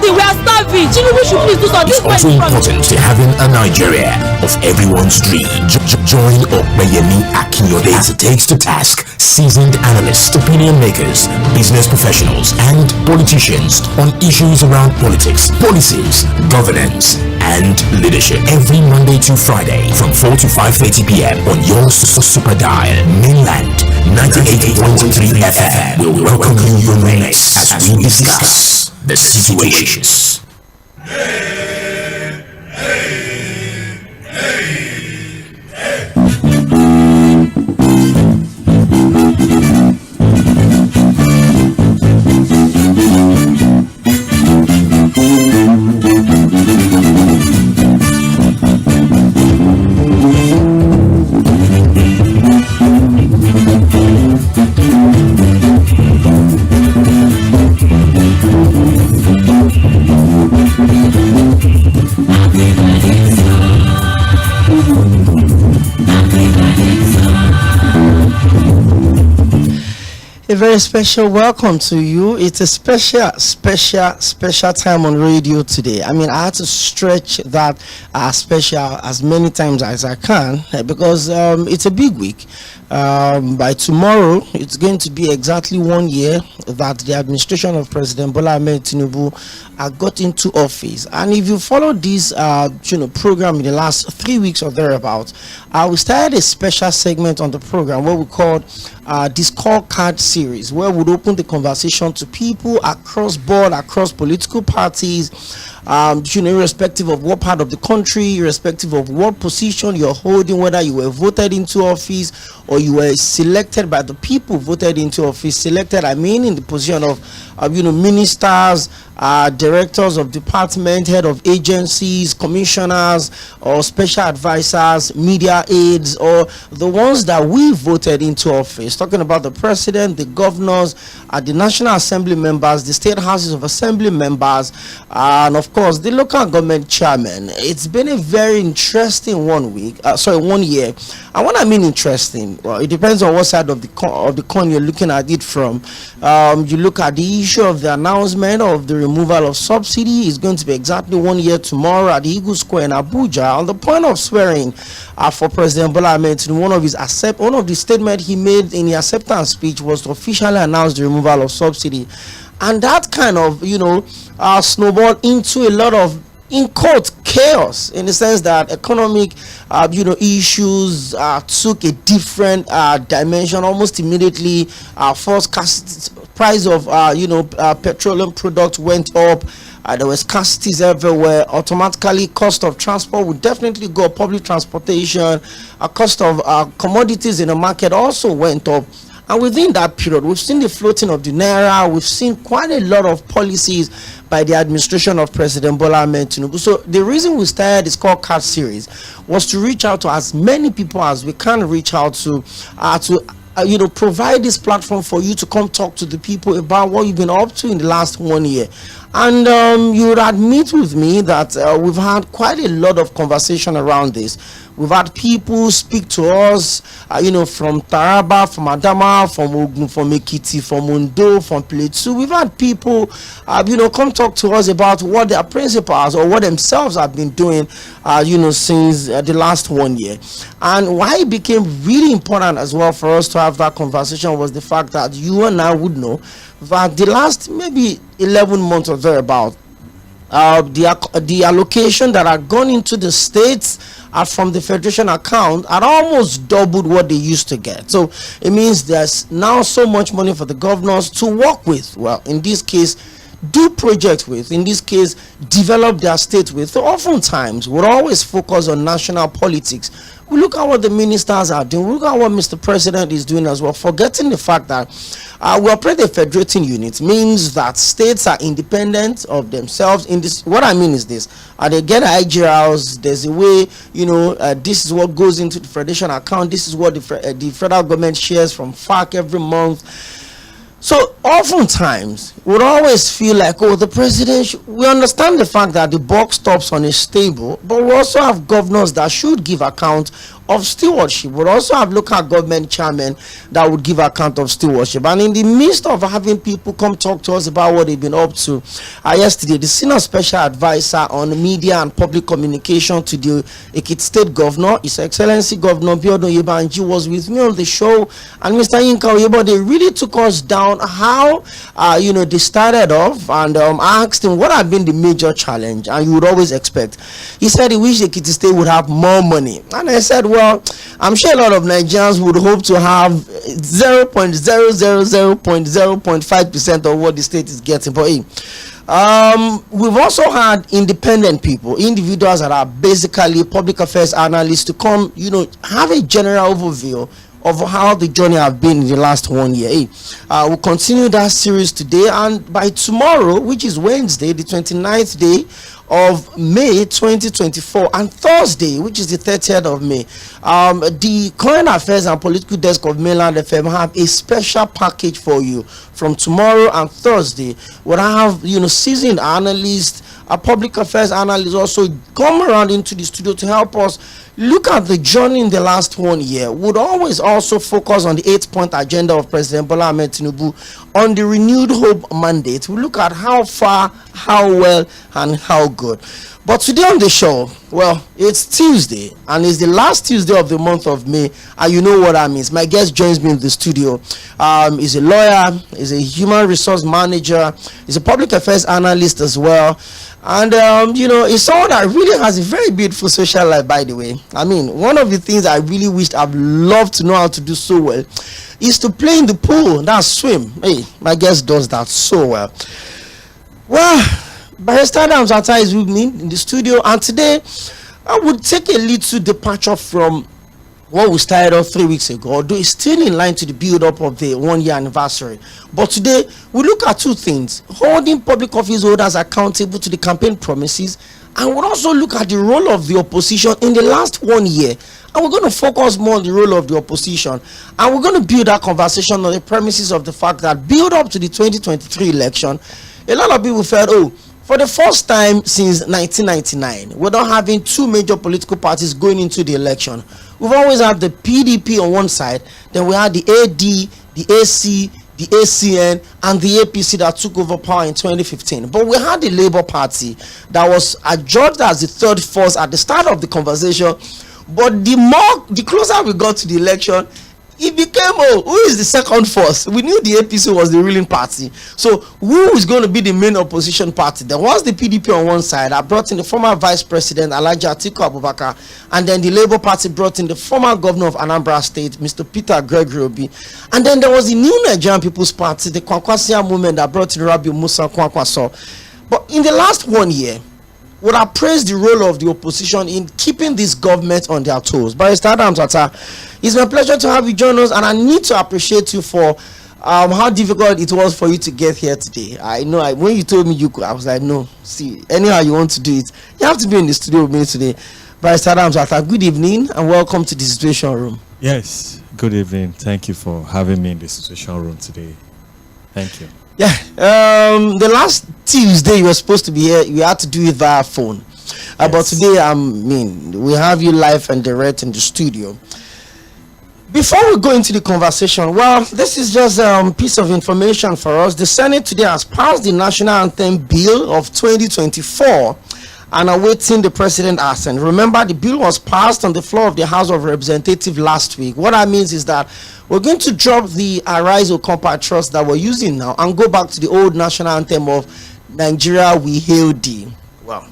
nothing. We are starving. Tinubu should please do something. It's also important to having a Nigeria of everyone's dream. Join Opeyemi, Akinyode as it takes to task seasoned analysts, opinion makers, business professionals, and politicians on issues around politics, policies, governance, and leadership. Every Monday to Friday from 4 to 5:30 p.m. on your super dial. Mainland 98.3 FM will welcome you next as we discuss the situations. A very special welcome to you. It's a special time on radio today. I mean, I had to stretch that special as many times as I can because it's a big week. By tomorrow, it's going to be exactly 1 year that the administration of President Bola Ahmed Tinubu got into office. And if you follow this program in the last 3 weeks or thereabouts, we started a special segment on the program what we called this scorecard series, where we would open the conversation to people across board, across political parties, irrespective of what part of the country, irrespective of what position you're holding, whether you were voted into office or you were selected by the people voted into office. Selected, I mean, in the position of ministers, directors of department, head of agencies, commissioners, or special advisors, media aides, or the ones that we voted into office. Talking about the president, the governors, the National Assembly members, the state houses of assembly members, and of course the local government chairman. It's been a very interesting 1 year. And when I mean interesting, well, it depends on what side of the coin you're looking at it from. You look at the issue of the announcement of the removal of subsidy. Is going to be exactly 1 year tomorrow at the Eagle Square in Abuja on the point of swearing for President Bola Ahmed Tinubu. One of the statements he made in the acceptance speech was to officially announce the removal of subsidy, and that kind of snowballed into a lot of in quote chaos, in the sense that economic issues took a different dimension almost immediately. Price of petroleum products went up. There were scarcities everywhere. Automatically, cost of transport would definitely go up. Public transportation, cost of commodities in the market also went up. And within that period, we've seen the floating of the naira. We've seen quite a lot of policies by the administration of President Bola Ahmed Tinubu. So the reason we started the scorecard series was to reach out to as many people as we can reach out to provide this platform for you to come talk to the people about what you've been up to in the last 1 year. And you would admit with me that we've had quite a lot of conversation around this. We've had people speak to us, from Taraba, from Adama, from Ogun, from Ekiti, from Ondo, from Plateau. We've had people, come talk to us about what their principals or what themselves have been doing, since the last 1 year. And why it became really important as well for us to have that conversation was the fact that you and I would know that the last maybe 11 months or thereabout, the allocation that had gone into the states from the federation account had almost doubled what they used to get. So it means there's now so much money for the governors to work with. Well, in this case, do projects with, in this case, develop their state with. So oftentimes, we'll always focus on national politics. We look at what the ministers are doing. We look at what Mr. President is doing as well, forgetting the fact that we operate a federating unit. Means that states are independent of themselves. In this, what I mean is this: they get IGRs. There's a way, this is what goes into the federation account. This is what the federal government shares from FARC every month. So oftentimes we'd always feel like, the president, we understand the fact that the buck stops on his table, but we also have governors that should give account of stewardship. We'll also have local government chairmen that would give account of stewardship. And in the midst of having people come talk to us about what they've been up to, yesterday, the senior special advisor on media and public communication to the Ekiti State Governor, His Excellency Governor Biodun Yebanji, was with me on the show. And Mr. Yinka Oyebo, they really took us down how, they started off, and I asked him what had been the major challenge, and you would always expect. He said he wished Ekiti State would have more money. And I said, well, I'm sure a lot of Nigerians would hope to have 0.000.0.5% of what the state is getting. But hey, we've also had independent people, individuals that are basically public affairs analysts, to come, have a general overview of how the journey have been in the last 1 year. We'll continue that series today, and by tomorrow, which is Wednesday, the 29th day of May 2024, and Thursday, which is the 30th of May, the current affairs and political desk of Mainland FM have a special package for you. From tomorrow and Thursday, we'll have seasoned analysts, a public affairs analyst also come around into the studio to help us look at the journey in the last 1 year. Would always also focus on the 8-point agenda of President Bola Ahmed Tinubu on the renewed hope mandate. We look at how far, how well, and how good. But today on the show, well, it's Tuesday, and it's the last Tuesday of the month of May, and you know what that means. My guest joins me in the studio. He's a lawyer, he's a human resource manager, he's a public affairs analyst as well. And he's someone that really has a very beautiful social life, by the way. I mean, one of the things I really wished I'd loved to know how to do so well is to play in the pool, that's swim. Hey, my guest does that so well. Well, Barrister Adams Atta is with me in the studio, and today I would take a little departure from what we started off 3 weeks ago, although it's still in line to the build-up of the 1-year anniversary. But today, we look at two things: holding public office holders accountable to the campaign promises, and we'll also look at the role of the opposition in the last 1 year. And we're going to focus more on the role of the opposition, and we're going to build that conversation on the premises of the fact that build up to the 2023 election, a lot of people felt, for the first time since 1999, we're not having two major political parties going into the election. We've always had the PDP on one side, then we had the AD, the AC, the ACN, and the APC that took over power in 2015. But we had the Labour Party that was adjudged as the third force at the start of the conversation. But the closer we got to the election, it became, who is the second force? We knew the APC was the ruling party. So who is going to be the main opposition party? There was the PDP on one side. I brought in the former Vice President, Alhaji Atiku Abubakar. And then the Labour Party brought in the former Governor of Anambra State, Mr. Peter Gregory Obi. And then there was the new Nigerian People's Party, the Kwankwasia movement, that brought in Rabiu Musa Kwankwaso. But in the last 1 year, would I praise the role of the opposition in keeping this government on their toes? Barrister Adams Atta, it's my pleasure to have you join us, and I need to appreciate you for how difficult it was for you to get here today. I know when you told me you could, I was like, no, see, anyhow you want to do it, you have to be in the studio with me today. Barrister Adams Atta, good evening and welcome to the Situation Room. Yes, good evening. Thank you for having me in the Situation Room today. Thank you. Yeah, the last Tuesday you were supposed to be here, you had to do it via phone. Yes. But today, we have you live and direct in the studio. Before we go into the conversation, well, this is just a piece of information for us. The Senate today has passed the National Anthem Bill of 2024 and awaiting the president assent. Remember, the bill was passed on the floor of the House of Representatives last week. What that means is that we're going to drop the Arise Okompa Trust that we're using now and go back to the old national anthem of Nigeria We Hail Thee. Wow.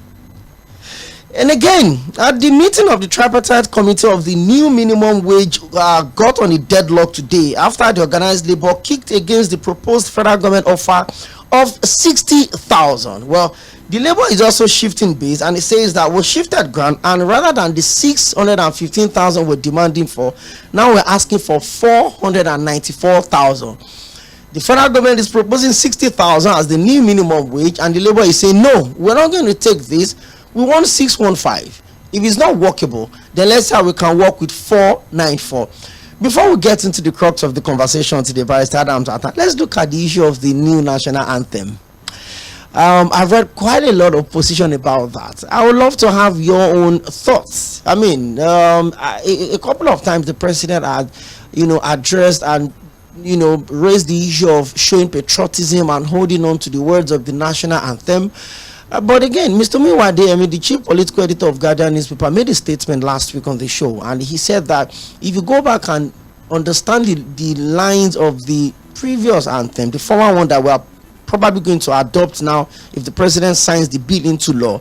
And again, at the meeting of the tripartite committee of the new minimum wage got on a deadlock today after the organized labor kicked against the proposed federal government offer of 60,000. Well, the labor is also shifting base, and it says that we shifted ground, and rather than the 615,000 we're demanding for, now we're asking for 494,000. The federal government is proposing 60,000 as the new minimum wage, and the labor is saying, no, we're not going to take this. We want 615. If it's not workable, then let's say we can work with 494. Before we get into the crux of the conversation today, Barrister Adams Atta, let's look at the issue of the new national anthem. I've read quite a lot of position about that. I would love to have your own thoughts. I mean, a couple of times the president had, addressed and raised the issue of showing patriotism and holding on to the words of the national anthem. But again, Mr. Tᴏɪᴛᴛᴇʀ, the chief political editor of Guardian newspaper, made a statement last week on the show, and he said that if you go back and understand the lines of the previous anthem, the former one that we are probably going to adopt now if the president signs the bill into law,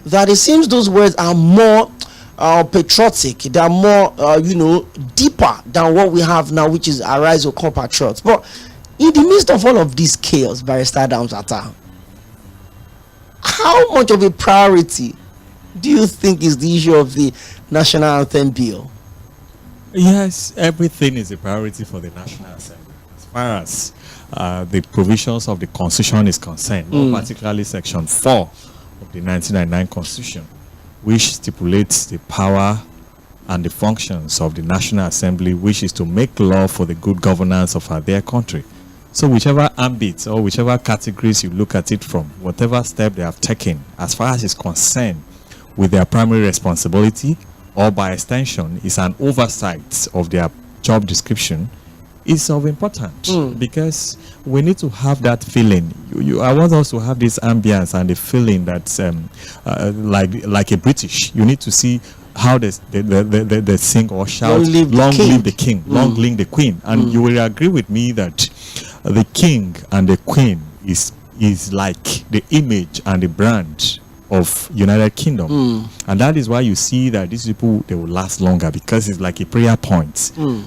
that it seems those words are more patriotic, they are more deeper than what we have now, which is arise, O compatriots. But in the midst of all of this chaos, Barrister Adams Atta, how much of a priority do you think is the issue of the national anthem bill? Yes, everything is a priority for the National Assembly as far as the provisions of the Constitution is concerned, more particularly Section 4 of the 1999 Constitution, which stipulates the power and the functions of the National Assembly, which is to make law for the good governance of their country. So whichever ambit or whichever categories you look at it from, whatever step they have taken, as far as is concerned with their primary responsibility, or by extension is an oversight of their job description, is of importance, because we need to have that feeling. I want us to have this ambience and the feeling that like a British, you need to see how they sing or shout, long live the king, long live the queen. And you will agree with me that the king and the queen is like the image and the brand of United Kingdom, and that is why you see that these people, they will last longer, because it's like a prayer point.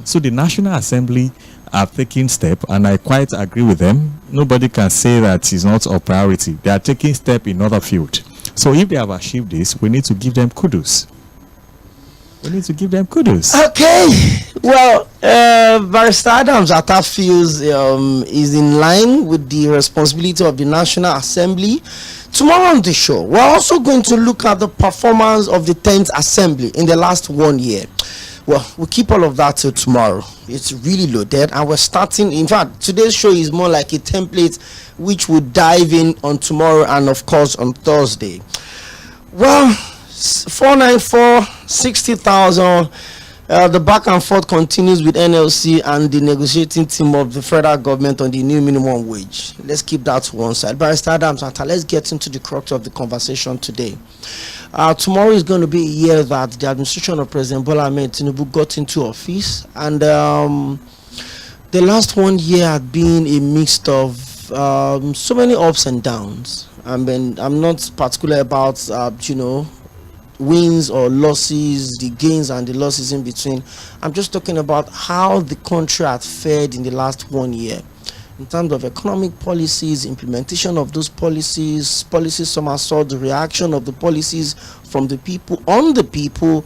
So the National Assembly are taking step, and I quite agree with them. Nobody can say that it's not a priority. They are taking step in other field. So if they have achieved this, we need to give them kudos. Okay, well, Barrister Adams Atta feels is in line with the responsibility of the National Assembly. Tomorrow on the show, we're also going to look at the performance of the 10th Assembly in the last 1 year. Well, we'll keep all of that till tomorrow. It's really loaded, and we're starting. In fact, today's show is more like a template which we'll dive in on tomorrow and, of course, on Thursday. Well, 494 60,000. The back and forth continues with NLC and the negotiating team of the federal government on the new minimum wage. Let's keep that to one side. Barrister Adams Atta, let's get into the crux of the conversation today. Tomorrow is going to be a year that the administration of President Bola Ahmed Tinubu got into office, and the last 1 year had been a mix of so many ups and downs. I mean, I'm not particular about wins or losses, the gains and the losses in between. I'm just talking about how the country had fared in the last 1 year in terms of economic policies, implementation of those policies somersault, the reaction of the policies from the people on the people.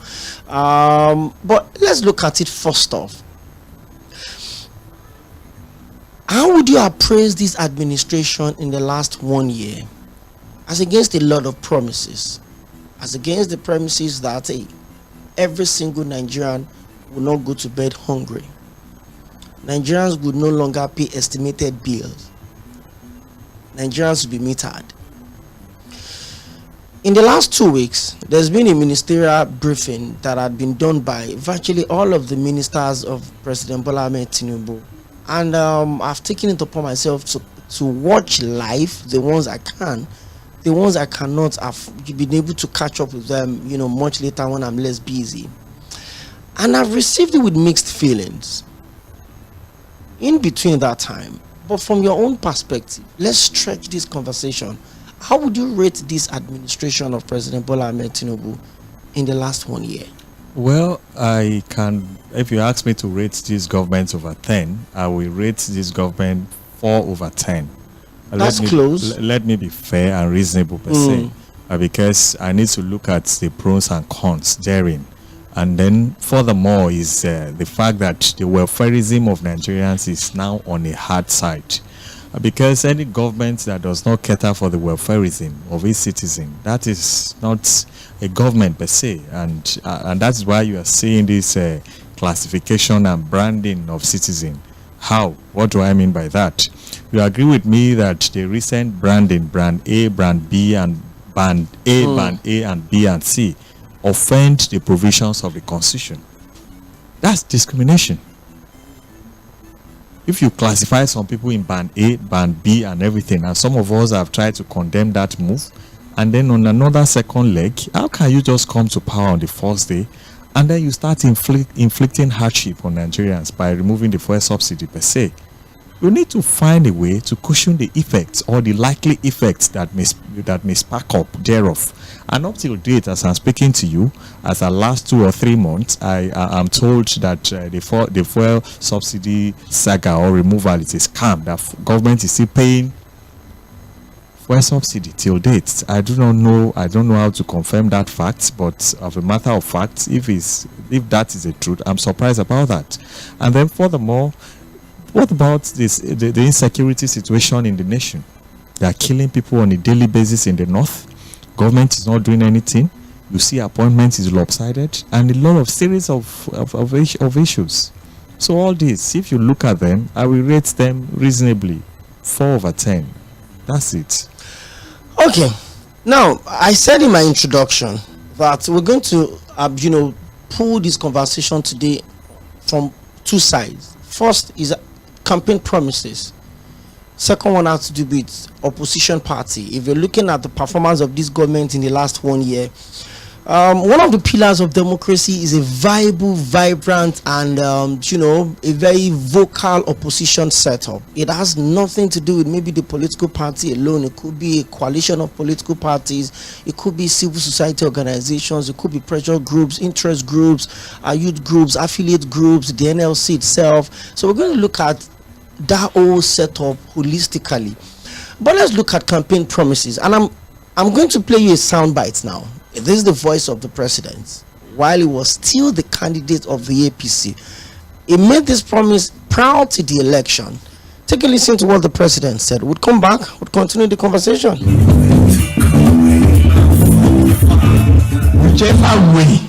But let's look at it first off. How would you appraise this administration in the last 1 year as against a lot of promises? As against the premises that every single Nigerian will not go to bed hungry. Nigerians would no longer pay estimated bills. Nigerians will be metered. In the last 2 weeks, there's been a ministerial briefing that had been done by virtually all of the ministers of President Bola Ahmed Tinubu. And I've taken it upon myself to watch live the ones I can. The ones I cannot, have been able to catch up with them, much later when I'm less busy. And I've received it with mixed feelings in between that time. But from your own perspective, let's stretch this conversation. How would you rate this administration of President Bola Ahmed Tinubu in the last 1 year? Well, I can, if you ask me to rate this government over 10, I will rate this government 4 over 10. That's close. Let me be fair and reasonable per se, because I need to look at the pros and cons therein. And then furthermore is the fact that the welfareism of Nigerians is now on a hard side. Because any government that does not cater for the welfareism of its citizen, that is not a government per se. And that's why you are seeing this classification and branding of citizen. How? What do I mean by that? You agree with me that the recent branding, brand A, brand B, and band A, band A, and B, and C, offend the provisions of the Constitution? That's discrimination. If you classify some people in band A, band B, and everything, and some of us have tried to condemn that move, and then on another second leg, how can you just come to power on the first day and then you start inflicting hardship on Nigerians by removing the fuel subsidy per se? You need to find a way to cushion the effects or the likely effects that may spark up thereof. And up till date, as I'm speaking to you, as the last 2 or 3 months, I am told that the fuel subsidy saga or removal is a scam. That government is still paying fuel subsidy till date. I don't know how to confirm that fact, but of a matter of fact, if that is the truth, I'm surprised about that. And then furthermore, what about the insecurity situation in the nation? They are killing people on a daily basis in the north. Government is not doing anything. You see appointments is lopsided, and a lot of series of issues. So all this, if you look at them, I will rate them reasonably 4/10. That's it. Okay. Now, I said in my introduction that we're going to, pull this conversation today from 2 sides. First is campaign promises. Second one has to do with opposition party. If you're looking at the performance of this government in the last 1 year, one of the pillars of democracy is a viable, vibrant, and a very vocal opposition setup. It has nothing to do with maybe the political party alone. It could be a coalition of political parties. It could be civil society organizations. It could be pressure groups, interest groups, youth groups, affiliate groups, the NLC itself. So we're going to look at that whole setup holistically. But let's look at campaign promises, and I'm going to play you a soundbite now. This is the voice of the president while he was still the candidate of the APC. He made this promise prior to the election. Take a listen to what the president said. We'll come back, we'll continue the conversation. Whichever way,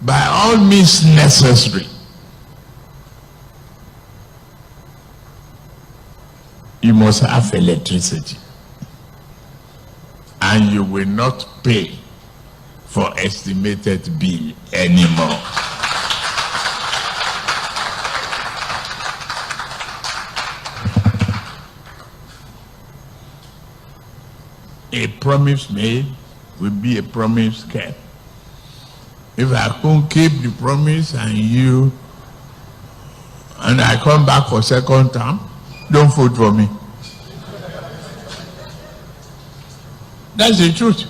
by all means necessary, you must have electricity, and you will not pay for estimated bill anymore. A promise made will be a promise kept. If I can't keep the promise and I come back for second term, don't vote for me. That's the truth.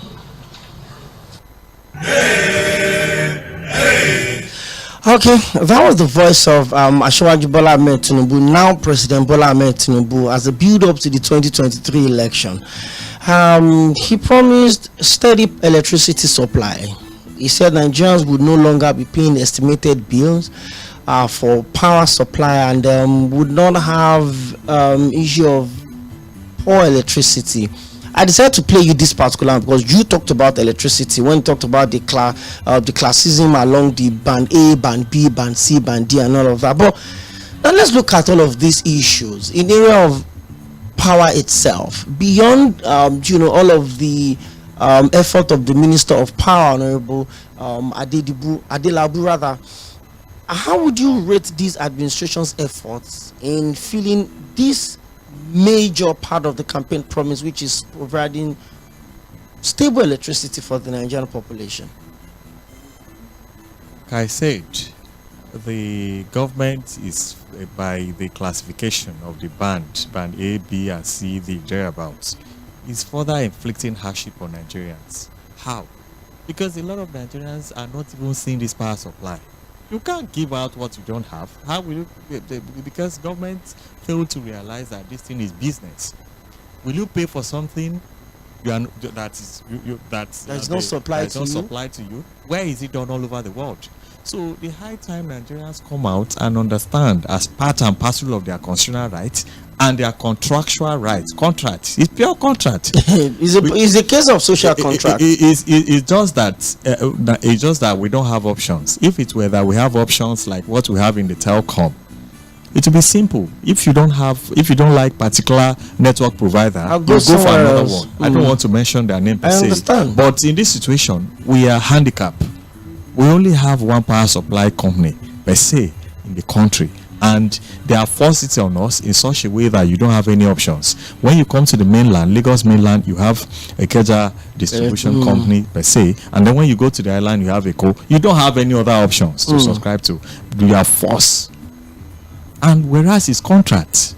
Okay, that was the voice of Asiwaju Bola Ahmed Tinubu, now President Bola Ahmed Tinubu, as a build-up to the 2023 election. He promised steady electricity supply. He said Nigerians would no longer be paying estimated bills for power supply, and would not have issue of poor electricity. I decided to play you this particular one because you talked about electricity when you talked about the classism along the band A, band B, band C, band D, and all of that. But now let's look at all of these issues in the area of power itself. Beyond all of the effort of the Minister of Power, Honorable Adelabu rather, how would you rate this administration's efforts in filling this major part of the campaign promise, which is providing stable electricity for the Nigerian population? Like I said, the government is, by the classification of the band A, B, and C, the thereabouts, is further inflicting hardship on Nigerians. How? Because a lot of Nigerians are not even seeing this power supply. You can't give out what you don't have. How will you? Because government failed to realize that this thing is business. Will you pay for something that's not supplied to you? Where is it done all over the world? So the high time Nigerians come out and understand, as part and parcel of their constitutional rights and their contractual rights. Contract, it's pure contract. It's a case of social contract. It's just that we don't have options. If it were that we have options like what we have in the telecom, It will be simple. If you don't like particular network provider, I'll you go go for another else. one. I don't want to mention their name per I se. understand. But in this situation, we are handicapped. We only have one power supply company per se in the country, and they are forced it on us in such a way that you don't have any options. When you come to the mainland, Lagos mainland, you have a 𝐒̀ʌja distribution company per se, and then when you go to the island, you have 𝐒𝐭. You don't have any other options to subscribe to. You are forced. And whereas it's contract,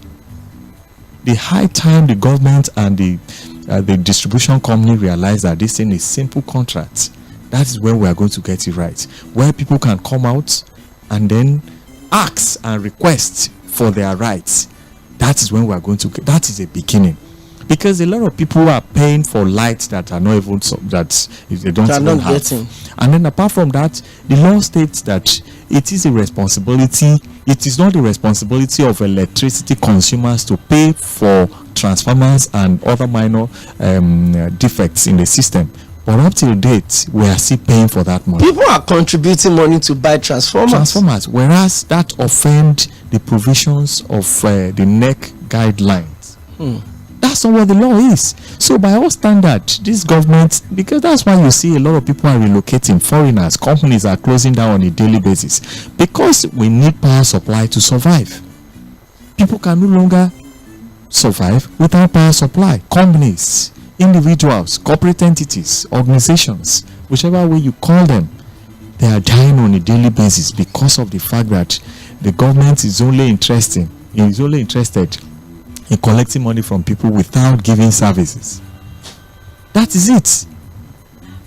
the high time the government and the distribution company realize that this thing is simple contract, that is when we are going to get it right, where people can come out and then ask and request for their rights. That is when we are going to get, that is a beginning, because a lot of people are paying for lights that are not even that they don't even have. Getting. And then apart from that, the law states that it is not the responsibility of electricity consumers to pay for transformers and other minor defects in the system. But up to date, we are still paying for that money. People are contributing money to buy transformers. Whereas that offend the provisions of the NEC guidelines. That's not what the law is. So by all standards, this government, because that's why you see a lot of people are relocating, foreigners, companies are closing down on a daily basis, because we need power supply to survive. People can no longer survive without power supply. Companies, individuals, corporate entities, organizations, whichever way you call them, they are dying on a daily basis because of the fact that the government is only interested in collecting money from people without giving services. That is it.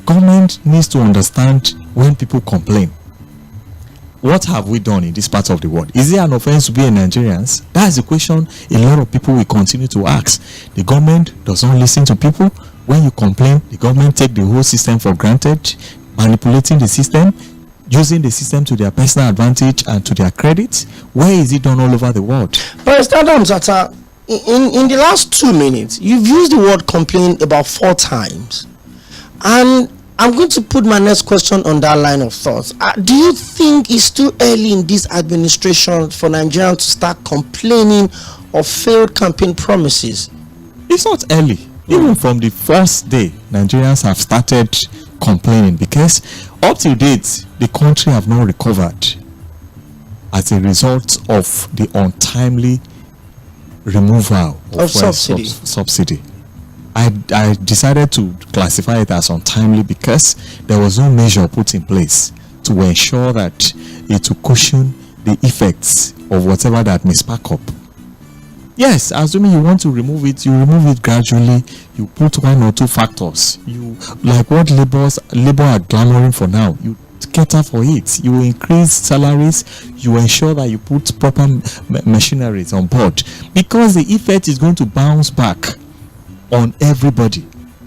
Government needs to understand when people complain. What have we done in this part of the world? Is it an offense to be a Nigerian? That is the question a lot of people will continue to ask. The government does not listen to people. When you complain, the government take the whole system for granted, manipulating the system, using the system to their personal advantage and to their credit. Where is it done all over the world? But Adams, in the last 2 minutes, you've used the word complain about 4 times. And I'm going to put my next question on that line of thought. Do you think it's too early in this administration for Nigerians to start complaining of failed campaign promises? It's not early. Even from the first day, Nigerians have started complaining, because up to date, the country have not recovered as a result of the untimely removal of subsidy. I decided to classify it as untimely because there was no measure put in place to ensure that it will cushion the effects of whatever that may spark up. Yes, assuming you want to remove it, you remove it gradually. You put 1 or 2 factors. You, like what labor are clamoring for now, you cater for it. You increase salaries. You ensure that you put proper machineries on board, because the effect is going to bounce back on everybody.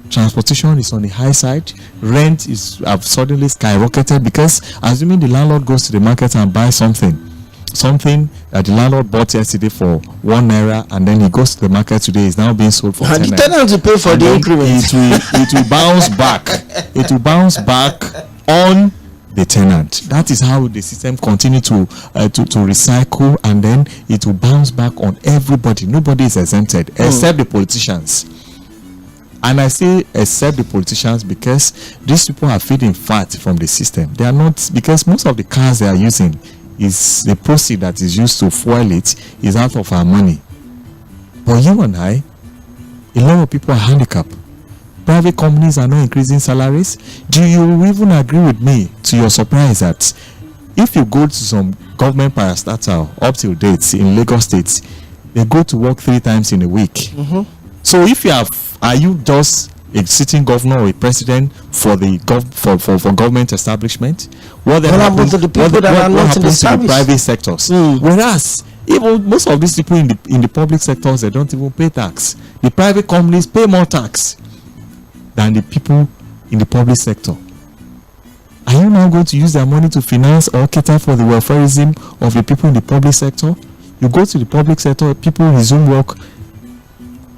Transportation is on the high side. Rent have suddenly skyrocketed, because assuming the landlord goes to the market and buys something that the landlord bought yesterday for 1 naira, and then he goes to the market today, is now being sold for 10 And the naira. tenant will pay for the increment. It will bounce back. It will bounce back on the tenant. That is how the system continue to recycle, and then it will bounce back on everybody. Nobody is exempted except the politicians. And I say except the politicians because these people are feeding fat from the system. They are not, because most of the cars they are using, is the proceed that is used to fuel it is out of our money. But you and I, a lot of people are handicapped. Private companies are not increasing salaries. Do you even agree with me, to your surprise, that if you go to some government parastatal up till dates in Lagos State, they go to work 3 times in a week? So if you are you just a sitting governor or a president for the for government establishment? What happens to the people that are not in the service? To the private sectors? Whereas even most of these people in the public sectors, they don't even pay tax. The private companies pay more tax than the people in the public sector. Are you now going to use their money to finance or cater for the welfareism of the people in the public sector? You go to the public sector, people resume work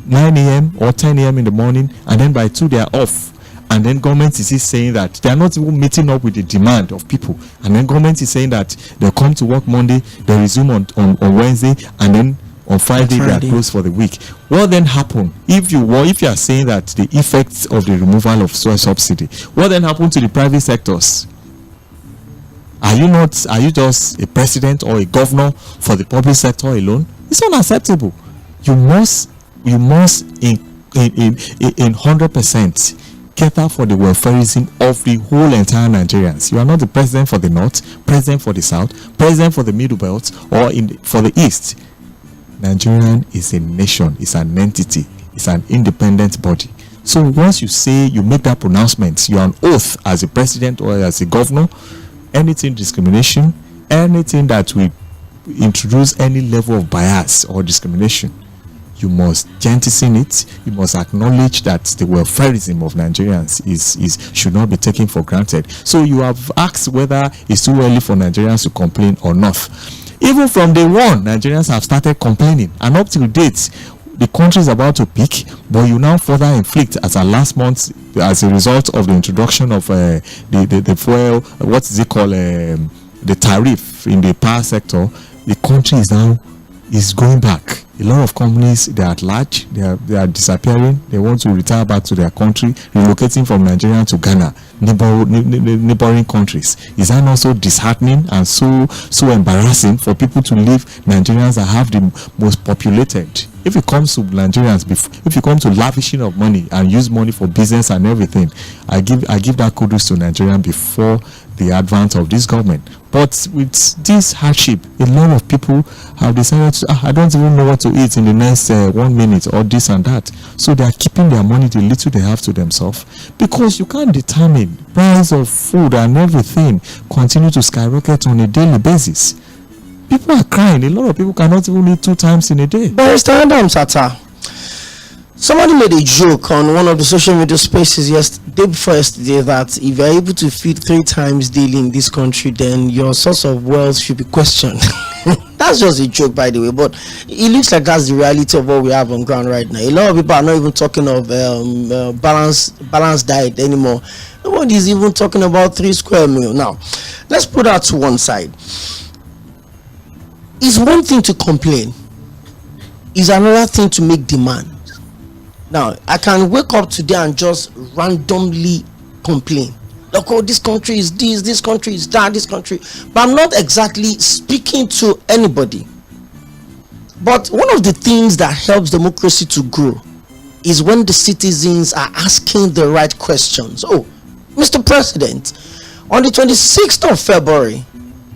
9 a.m. or 10 a.m. in the morning, and then by 2 they are off. and then government is saying that they are not even meeting up with the demand of people, and then government is saying that they'll come to work Monday, they resume on Wednesday, and then on Friday they are closed for the week. What then happen if you are saying that the effects of the removal of soil subsidy? What then happened to the private sectors? Are you just a president or a governor for the public sector alone? It's unacceptable. You must in 100% cater for the welfareism of the whole entire Nigerians. You are not the president for the north, president for the south, president for the middle belt, or for the east. Nigerian is a nation, it's an entity, it's an independent body. So once you make that pronouncement, you're on oath as a president or as a governor. Anything discrimination, anything that will introduce any level of bias or discrimination, you must jettison it. You must acknowledge that the welfareism of Nigerians should not be taken for granted. So you have asked whether it's too early for Nigerians to complain or not. Even from day one, Nigerians have started complaining, and up till date, the country is about to peak, but you now further inflict as a last month, as a result of the introduction of the fuel, the tariff in the power sector. The country is going back. A lot of companies, they are at large, they are disappearing. They want to retire back to their country, relocating from Nigeria to Ghana, neighboring countries. Is that not so disheartening and so embarrassing for people to leave Nigerians that have the most populated? If it comes to Nigerians, if you come to lavishing of money and use money for business and everything, I give that kudos to Nigerians before the advent of this government. But with this hardship, a lot of people have decided I don't even know what to eat in the next 1 minute, or this and that. So they are keeping their money, the little they have, to themselves, because you can't determine price of food and everything continue to skyrocket on a daily basis. People are crying. A lot of people cannot even eat 2 times in a day. Barrister Sata, somebody made a joke on one of the social media spaces day before yesterday that if you're able to feed 3 times daily in this country, then your source of wealth should be questioned. That's just a joke, by the way, but it looks like that's the reality of what we have on ground right now. A lot of people are not even talking of balanced diet anymore. Nobody is even talking about 3 square meal. Now, let's put that to one side. It's one thing to complain. It's another thing to make demand. Now, I can wake up today and just randomly complain. Like, oh, this country is this country is that, this country. But I'm not exactly speaking to anybody. But one of the things that helps democracy to grow is when the citizens are asking the right questions. Oh, Mr. President, on the 26th of February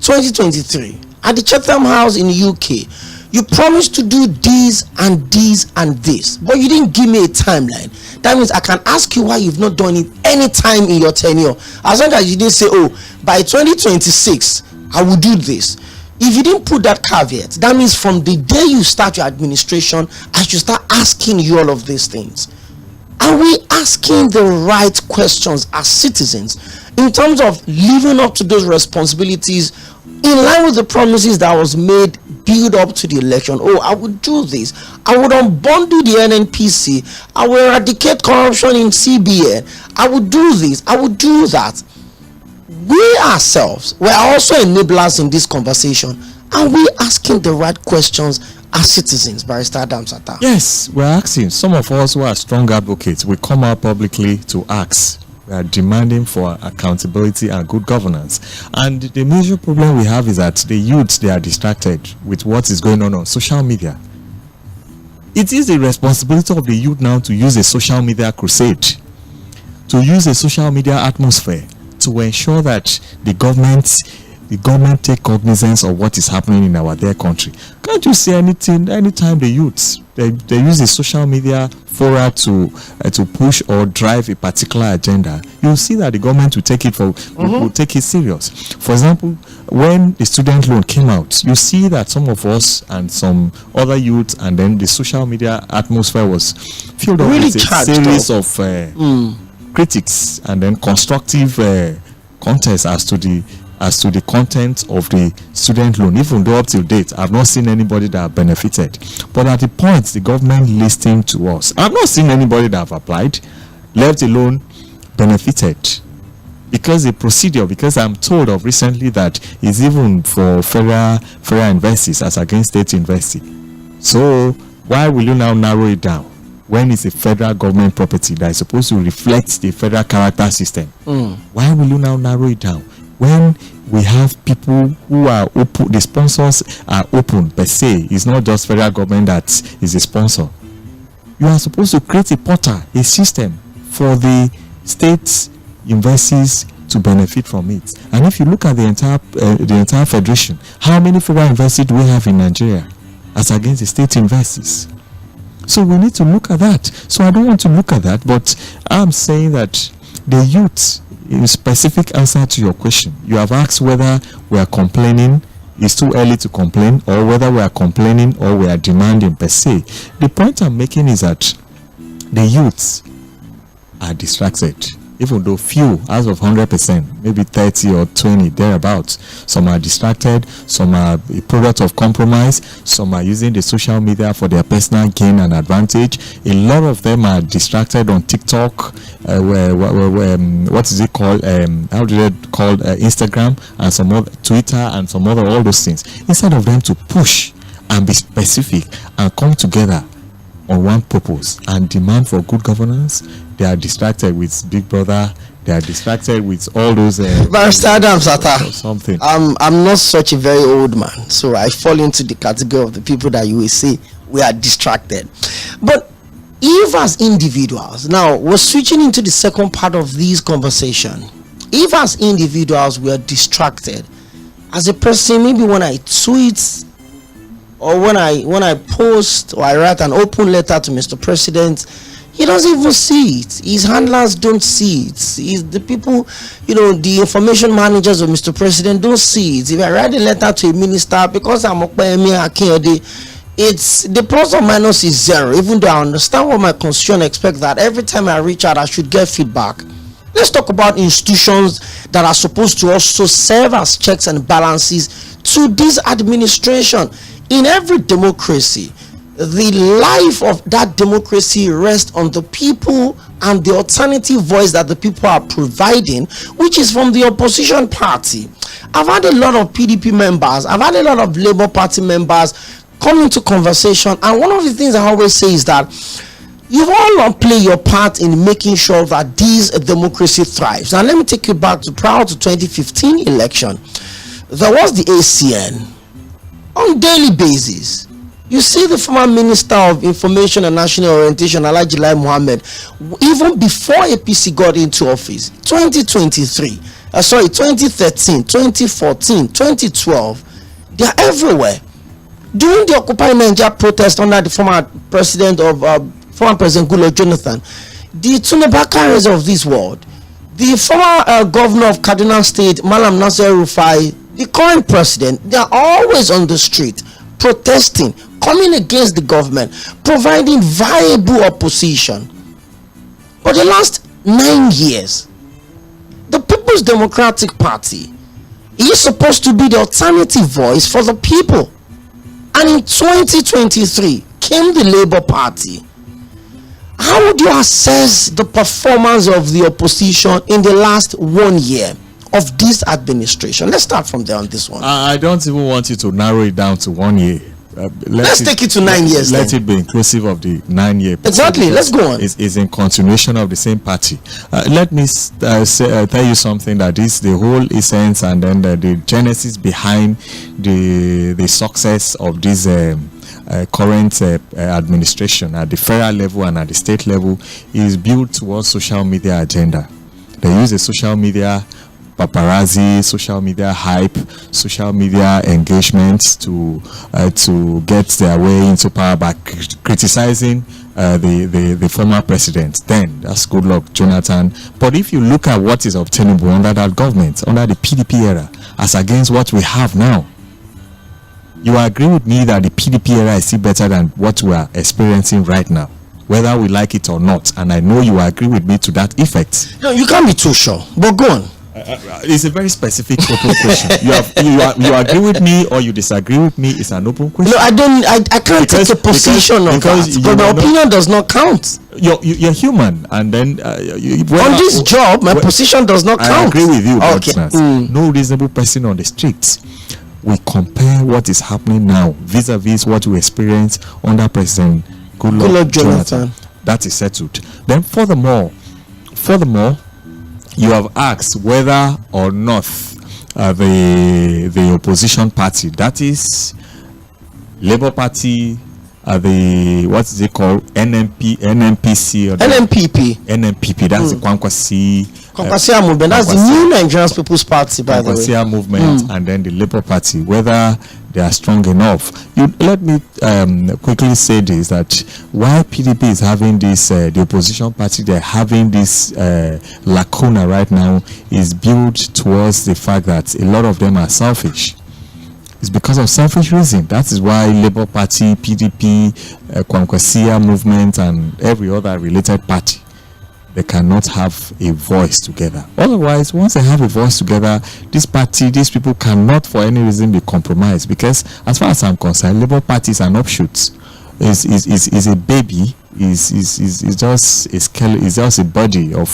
2023, at the Chatham House in the UK, you promised to do this and this and this, but you didn't give me a timeline. That means I can ask you why you've not done it any time in your tenure, as long as you didn't say, oh, by 2026 I will do this. If you didn't put that caveat, that means from the day you start your administration, I should start asking you all of these things. Are we asking the right questions as citizens in terms of living up to those responsibilities in line with the promises that was made build up to the election? Oh, I would do this, I would unbundle the NNPC, I will eradicate corruption in CBN, I would do this, I would do that. We ourselves, we are also enablers in this conversation. Are we asking the right questions as citizens, Barrister Sata? Yes, we're asking. Some of us who are strong advocates, we come out publicly to ask. We are demanding for accountability and good governance. And the major problem we have is that the youths, they are distracted with what is going on social media. It is the responsibility of the youth now to use a social media crusade, to use a social media atmosphere to ensure that the government take cognizance of what is happening in our dear country. Can't you see anything? Anytime the youths they use the social media fora to push or drive a particular agenda, you'll see that the government will take it will take it serious. For example, when the student loan came out, you see that some of us and some other youths, and then the social media atmosphere was filled up with a series of critics and then constructive contests as to the content of the student loan. Even though up till date I've not seen anybody that benefited, but at the point the government listening to us, I've not seen anybody that have applied, let alone benefited. Because the procedure, because I'm told of recently that is even for federal universities as against state university. So why will you now narrow it down when it's a federal government property that is supposed to reflect the federal character system? Why will you now narrow it down when we have people who are open, the sponsors are open per se? It's not just federal government that is a sponsor. You are supposed to create a portal, a system for the states, universities to benefit from it. And if you look at the entire federation, how many federal universities do we have in Nigeria as against the state universities? So we need to look at that. So I don't want to look at that, but I'm saying that the youth, in specific answer to your question, you have asked whether we are complaining, it's too early to complain, or whether we are complaining or we are demanding per se. The point I'm making is that the youths are distracted, even though few, as of 100%, maybe 30 or 20, thereabouts. Some are distracted, some are a product of compromise, some are using the social media for their personal gain and advantage. A lot of them are distracted on TikTok, what is it called? How do they call Instagram and some other Twitter and some other, all those things. Instead of them to push and be specific and come together on one purpose and demand for good governance, they are distracted with Big Brother. They are distracted with all those. Barrister Adams, something. I'm not such a very old man, so I fall into the category of the people that you will say we are distracted. But if as individuals, now we're switching into the second part of this conversation. If as individuals we are distracted, as a person, maybe when I tweet or when I post or I write an open letter to Mr. President, he doesn't even see it. His handlers don't see it. The people, the information managers of Mr. President don't see it. If I write a letter to a minister, because I'm Opeyemi Akinyode, it's the plus or minus is zero. Even though I understand what my constituents expect, that every time I reach out I should get feedback. Let's talk about institutions that are supposed to also serve as checks and balances to this administration. In every democracy, the life of that democracy rests on the people and the alternative voice that the people are providing, which is from the opposition party. I've had a lot of PDP members, I've had a lot of Labour Party members come into conversation, and one of the things I always say is that you all play your part in making sure that this democracy thrives. And let me take you back to prior to 2015 election. There was the ACN. On daily basis, you see the former Minister of Information and National Orientation, Alhaji Lai Mohammed, even before APC got into office, 2013, 2014, 2012, they are everywhere. During the Occupy Nigeria protest under the former President Goodluck Jonathan, the Tinubu of this world, the former governor of Kaduna State, Malam Nasir Rufai, the current president, they are always on the street protesting, coming against the government, providing viable opposition. For the last 9 years, the People's Democratic Party is supposed to be the alternative voice for the people. And in 2023 came the Labour Party. How would you assess the performance of the opposition in the last 1 year of this administration? Let's start from there on this one. I don't even want you to narrow it down to 1 year. Let's take it to 9 years. Let it be inclusive of the 9 year. Exactly. Let's go on. It's in continuation of the same party. Let me tell you something, that is the whole essence and then the genesis behind the success of this current administration at the federal level and at the state level is built towards social media agenda. They use the social media paparazzi, social media hype, social media engagement to get their way into power by criticizing the former president. Then that's Goodluck Jonathan. But if you look at what is obtainable under that government, under the PDP era, as against what we have now, you agree with me that the PDP era is still better than what we are experiencing right now, whether we like it or not. And I know you agree with me to that effect. No, you can't be too sure, but go on. It's a very specific open question. You agree with me or you disagree with me? It's an open question. No, I don't. I can't take a position on that. But my opinion does not count. You're human, and then on this job, my position does not count. I agree with you. Okay. No reasonable person on the streets. We compare what is happening now vis-a-vis what we experienced under President Goodluck Jonathan. That is settled. Then furthermore, you have asked whether or not the opposition party, that is Labour Party, the what is it called, NNPC or NNPP, that's the 괶 movement, that's the new Nigerian People's Party, by the way. 괶 movement, and then the Labour Party, whether they are strong enough. Let me quickly say this, that why PDP is having this, the opposition party, they're having this lacuna right now, is built towards the fact that a lot of them are selfish. It's because of selfish reason. That is why Labour Party, PDP, 괶 movement, and every other related party, they cannot have a voice together. Otherwise, once they have a voice together, this party, these people cannot for any reason be compromised. Because as far as I'm concerned, Labour Party is an offshoot. Is a baby. Is just a skeleton. Is just a body of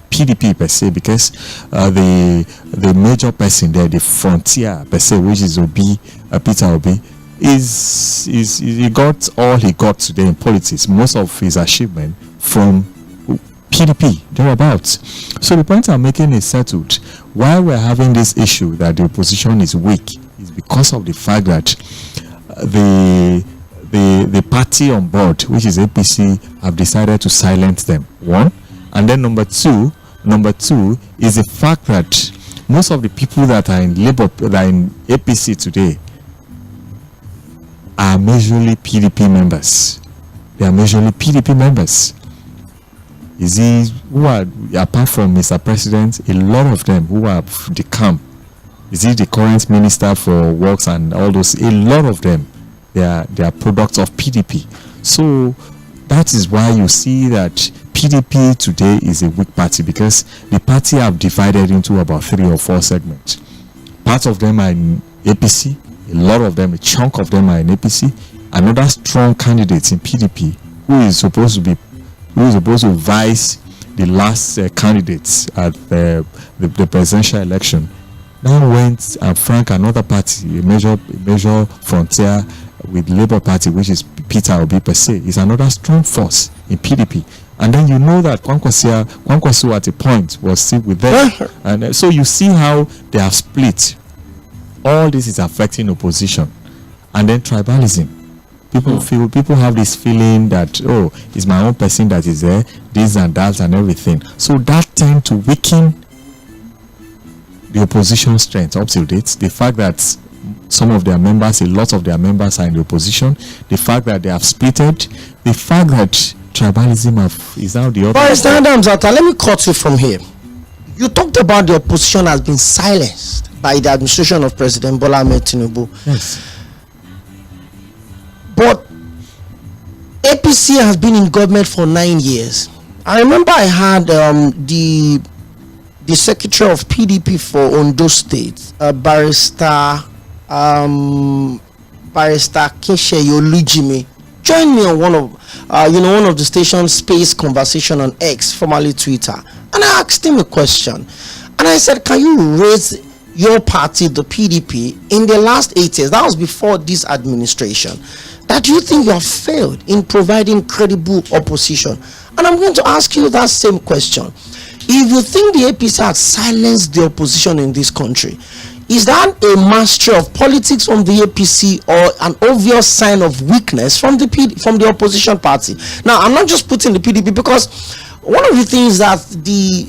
PDP per se. Because the major person there, the frontier per se, which is Peter Obi, he got all he got today in politics. Most of his achievement from PDP, thereabouts. So the point I'm making is settled. Why we're having this issue that the opposition is weak is because of the fact that the party on board, which is APC, have decided to silence them. One, and then number two is the fact that most of the people that are in Labour, that are in APC today, are majorly PDP members. They are majorly PDP members. Is he, who are, apart from Mr. President, a lot of them who are the camp, is he the current minister for works and all those, a lot of them, they are products of PDP. So that is why you see that PDP today is a weak party, because the party have divided into about 3 or 4 segments. Part of them are in APC, a lot of them, a chunk of them are in APC. Another strong candidate in PDP who is supposed to vice the last candidates at the presidential election, now went and frank another party, a major frontier with Labour Party, which is Peter Obi per se, is another strong force in PDP. And then you know that Kwankwaso at a point was still with them. And so you see how they have split. All this is affecting opposition. And then tribalism. People have this feeling that, oh, it's my own person that is there, this and that and everything. So that tend to weaken the opposition strength up till date. The fact that some of their members, a lot of their members are in the opposition, the fact that they have splitted, the fact that tribalism is now the other. Barrister Adams, let me cut you from here. You talked about the opposition has been silenced by the administration of President Bola Ahmed Tinubu. Yes. But APC has been in government for 9 years. I remember I had the secretary of PDP for Ondo State, Barrister Kinyode, joined me on one of the station's space conversation on X, formerly Twitter, and I asked him a question, and I said, can you raise your party, the PDP, in the last 8 years, that was before this administration, that you think you have failed in providing credible opposition? And I'm going to ask you that same question. If you think the APC has silenced the opposition in this country, is that a mastery of politics from the APC or an obvious sign of weakness from the opposition party? Now, I'm not just putting the PDP, because one of the things that the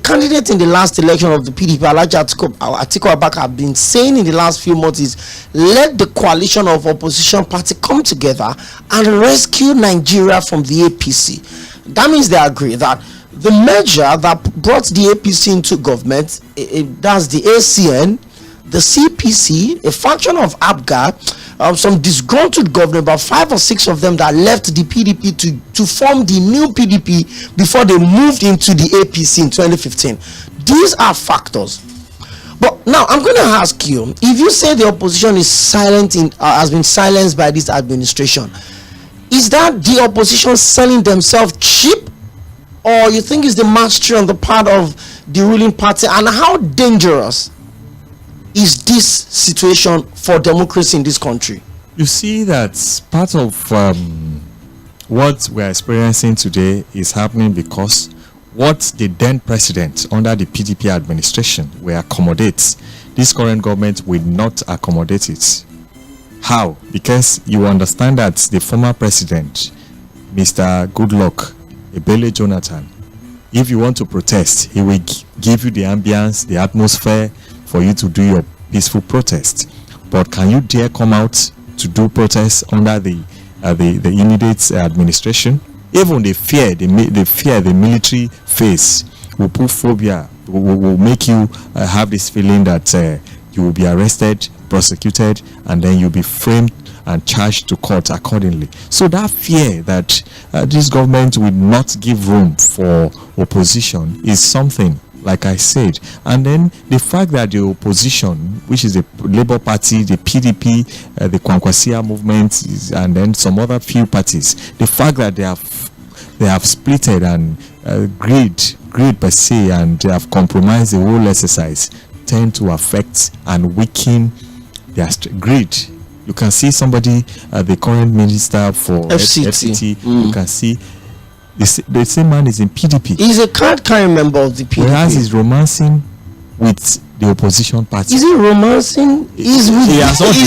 candidate in the last election of the PDP, Alhaji Atiku Abubakar, have been saying in the last few months is, let the coalition of opposition party come together and rescue Nigeria from the APC. That means they agree that the merger that brought the APC into government, that's the ACN, the CPC, a faction of APGA, some disgruntled governors, about 5 or 6 of them that left the PDP to form the new PDP before they moved into the APC in 2015. These are factors. But now I'm going to ask you, if you say the opposition is silent has been silenced by this administration, is that the opposition selling themselves cheap, or you think it's the mastery on the part of the ruling party? And how dangerous is this situation for democracy in this country? You see that part of what we're experiencing today is happening because what the then president under the PDP administration will accommodate, this current government will not accommodate it. How? Because you understand that the former president, Mr. Goodluck Ebele Jonathan, if you want to protest, he will give you the ambience, the atmosphere for you to do your peaceful protest. But can you dare come out to do protests under the immediate administration? Even the fear the military face will put phobia, will make you have this feeling that you will be arrested, prosecuted, and then you'll be framed and charged to court accordingly. So that fear that this government will not give room for opposition is something, like I said. And then the fact that the opposition, which is the Labour Party, the PDP, the Kwankwasia movement, and then some other few parties, the fact that they have splitted and greed per se, and they have compromised the whole exercise, tend to affect and weaken their greed. You can see somebody, the current minister for FCT, you can see the same man is in PDP. He's a card-carrying member of the PDP. Whereas he's romancing with the opposition party. Is he romancing? He's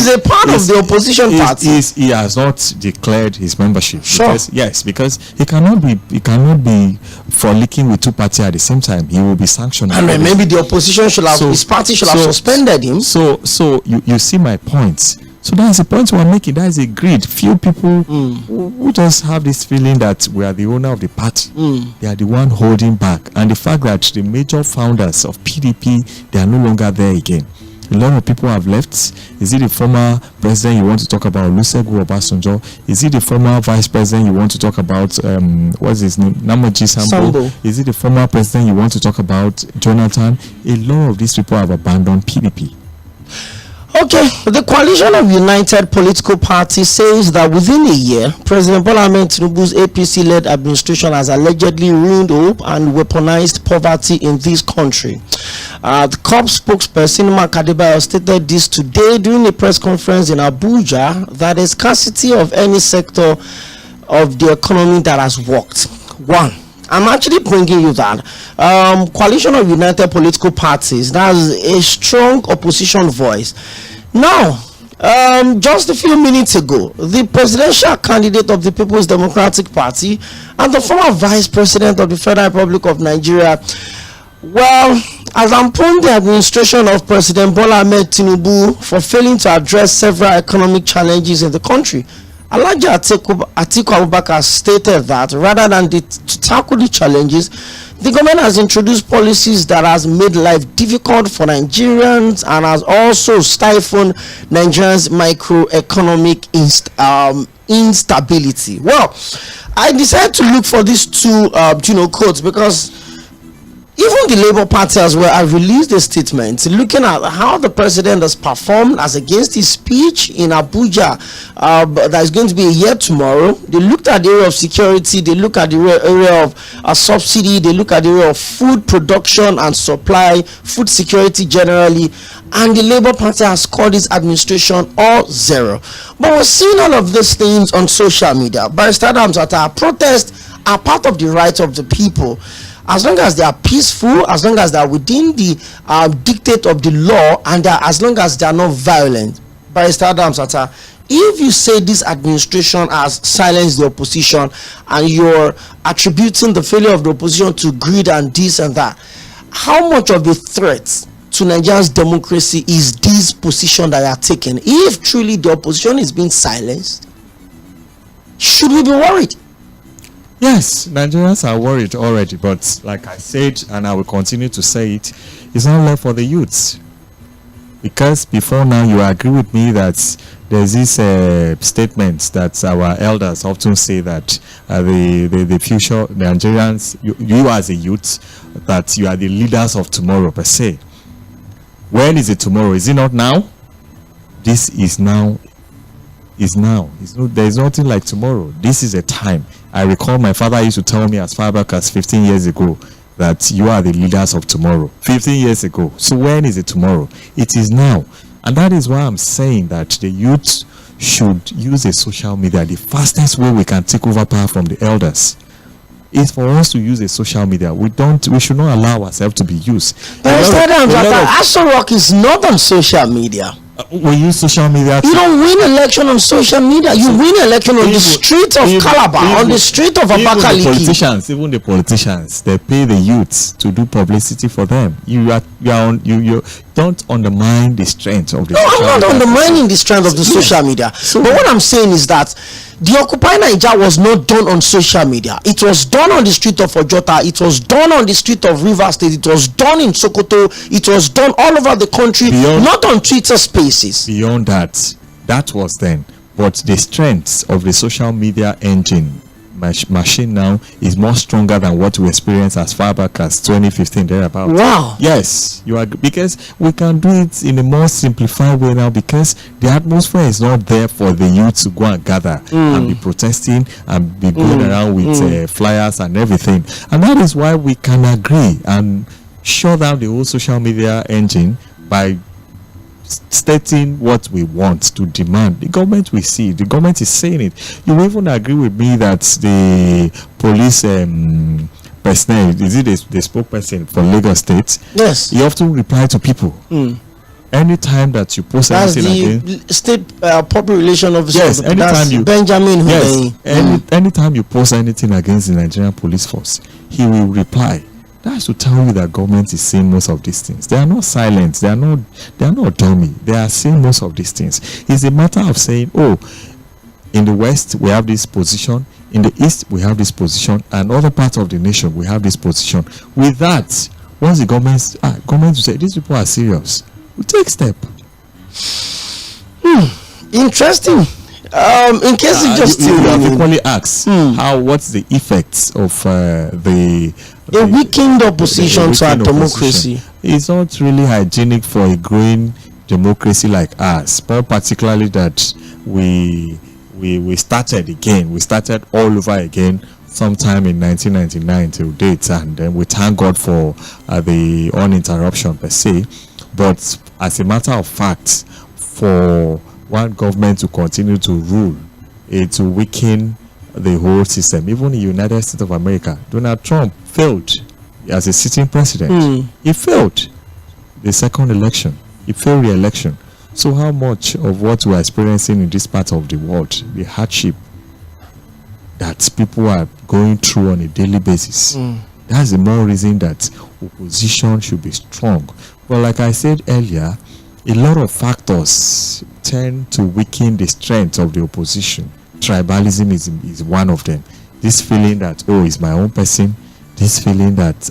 a part of the opposition party. He has not declared his membership. Sure. Because he cannot be frolicking with two parties at the same time. He will be sanctioned. And then maybe the opposition should have, his party should have suspended him. So you see my point. So that's the point we're making. That is a greed. Few people who just have this feeling that we are the owner of the party. They are the one holding back. And the fact that the major founders of PDP, they are no longer there again. A lot of people have left. Is it the former president you want to talk about, Olusegun Obasanjo? Is it the former vice president you want to talk about, what's his name, Nnaji Sambo? Is it the former president you want to talk about, Jonathan? A lot of these people have abandoned PDP. Okay, the coalition of united political parties says that within a year, President Bola Ahmed Tinubu's APC-led administration has allegedly ruined hope and weaponized poverty in this country. The COP spokesperson Mark Adebayo stated this today during a press conference in Abuja, that a scarcity of any sector of the economy that has worked. One, I'm actually bringing you that coalition of united political parties, that's a strong opposition voice. Now, just a few minutes ago, the presidential candidate of the People's Democratic Party and the former vice president of the Federal Republic of Nigeria, well, has impugned the administration of President Bola Ahmed Tinubu for failing to address several economic challenges in the country. Alhaji Atiku Abubakar stated that rather than to tackle the challenges, the government has introduced policies that has made life difficult for Nigerians and has also stifled Nigerians' microeconomic instability. Well, I decided to look for these two quotes because even the Labour Party as well have released a statement looking at how the president has performed as against his speech in Abuja that is going to be a year tomorrow. They looked at the area of security, they look at the area of subsidy, they look at the area of food production and supply, food security generally, and the Labour Party has called this administration all zero. But we're seeing all of these things on social media. Barrister Adams, that our protests are part of the rights of the people. As long as they are peaceful, as long as they are within the dictate of the law, and as long as they are not violent. Barrister Adams, if you say this administration has silenced the opposition and you're attributing the failure of the opposition to greed and this and that, how much of a threat to Nigeria's democracy is this position that you are taking? If truly the opposition is being silenced, should we be worried? Yes, Nigerians are worried already, but like I said, and I will continue to say it, it's not left for the youths. Because before now, you agree with me that there's this statement that our elders often say that the future Nigerians, you as a youth, that you are the leaders of tomorrow per se. When is it tomorrow? Is it not now? This is now. There's nothing like tomorrow. This is a time. I recall my father used to tell me as far back as 15 years ago that you are the leaders of tomorrow. 15 years ago. So when is it tomorrow? It is now. And that is why I'm saying that the youth should use the social media. The fastest way we can take over power from the elders is for us to use the social media. We should not allow ourselves to be used. Aso Rock is not on social media. We use social media. You don't win election on social media. You win election on the street of Calabar, on the street of Abakaliki. Even the politicians, they pay the youths to do publicity for them. You don't undermine the strength of the. No, I'm not undermining the strength of the social media. But what I'm saying is that the Occupy Naija was not done on social media. It was done on the street of Ojota. It was done on the street of Rivers State. It was done in Sokoto. It was done all over the country, not on Twitter Spaces. Beyond that was then. But the strength of the social media engine machine now is more stronger than what we experienced as far back as 2015 thereabout. Wow. Yes, you are, because we can do it in a more simplified way now, because the atmosphere is not there for the youth to go and gather and be protesting and be going around with flyers and everything. And that is why we can agree and shut down the whole social media engine by stating what we want to demand. The government will see. The government is saying it. You even agree with me that the police personnel, is it the spokesperson for Lagos State? Yes. He often reply to people. Anytime that you post anything again, state public relation officer. Yes, anytime you Benjamin. Yes, anytime you post anything against the Nigerian police force, he will reply. That's to tell you that government is saying most of these things. They are not silent. They are not dummy. They are saying most of these things. It's a matter of saying, oh, in the West we have this position, in the East we have this position, and other parts of the nation we have this position. With that, once the government will say these people are serious, we take step. Interesting. In case you have equally asked what's the effects of the weakened opposition to our democracy. It's not really hygienic for a growing democracy like ours, more particularly that we started again. We started all over again sometime in 1999 till date, and then we thank God for the uninterruption per se. But as a matter of fact, for one government to continue to rule, it will weaken the whole system. Even in the United States of America, Donald Trump failed as a sitting president. He failed the second election. He failed re-election. So how much of what we are experiencing in this part of the world, the hardship that people are going through on a daily basis, that's the more reason that opposition should be strong. But like I said earlier, a lot of factors tend to weaken the strength of the opposition. Tribalism is one of them. This feeling that, oh, it's my own person. This feeling that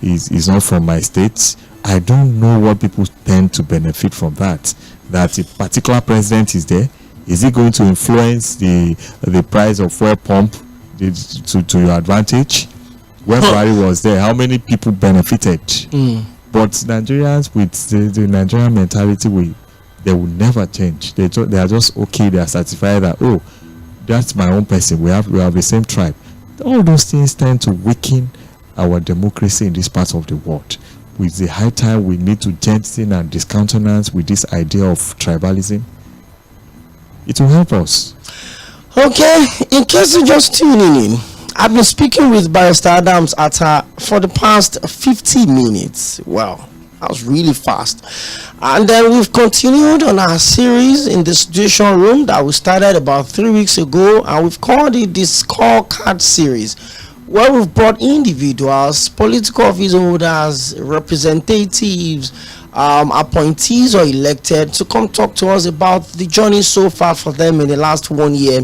is not from my state. I don't know what people tend to benefit from that. That a particular president is there. Is he going to influence the price of fuel pump to your advantage? When Buhari was there, how many people benefited? But Nigerians with the Nigerian mentality, they will never change. They are just okay. They are satisfied that, oh, that's my own person. We have the same tribe. All those things tend to weaken our democracy in this part of the world. With the high time, we need to jettison and discountenance with this idea of tribalism. It will help us. Okay, in case you're just tuning in, I've been speaking with Barrister Adams Atta for the past 50 minutes. Wow, that was really fast. And then we've continued on our series in the Situation Room that we started about 3 weeks ago, and we've called it the Scorecard Series, where we've brought individuals, political office holders, representatives, appointees or elected to come talk to us about the journey so far for them in the last 1 year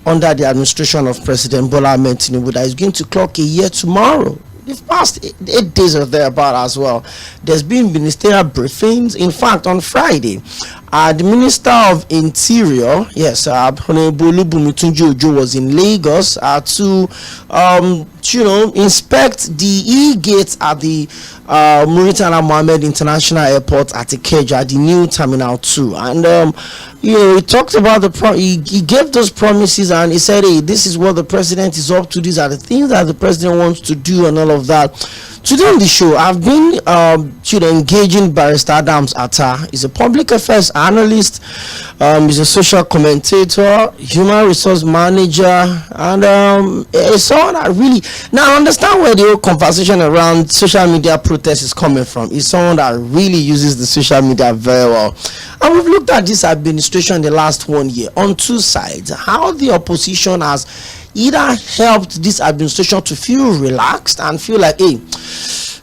under the administration of President Bola Ahmed Tinubu that is going to clock a year tomorrow. the past 8 days or thereabout as well, there's been ministerial briefings. In fact, on Friday, the Minister of Interior, yes, Honorable Olubumitunji was in Lagos to, inspect the e-gates at the Muritala Mohammed International Airport at Ikeja, the new Terminal 2. And, he talked about he gave those promises, and he said, hey, this is what the president is up to. These are the things that the president wants to do and all of that. Today on the show, I've been engaging Barrister Adams Atta. He's a public affairs analyst, he's a social commentator, human resource manager, and he's someone that really, now I understand where the whole conversation around social media protests is coming from. He's someone that really uses the social media very well. And we've looked at this administration in the last 1 year on two sides, how the opposition has either helped this administration to feel relaxed and feel like, hey,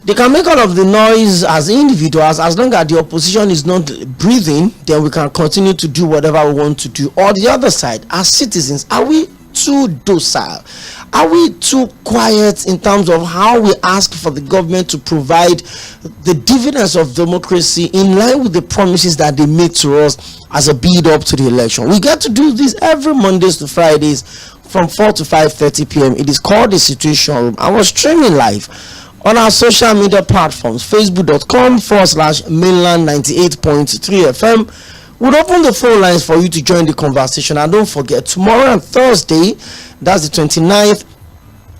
they can make all of the noise as individuals, as long as the opposition is not breathing, then we can continue to do whatever we want to do. Or the other side, as citizens, are we too docile? Are we too quiet in terms of how we ask for the government to provide the dividends of democracy in line with the promises that they made to us as a build up to the election? We get to do this every Mondays to Fridays from 4 to 5:30 p.m. It is called the Situation Room. I was streaming live on our social media platforms, facebook.com/mainland 98.3 FM. We'll open the phone lines for you to join the conversation. And don't forget, tomorrow and Thursday, that's the 29th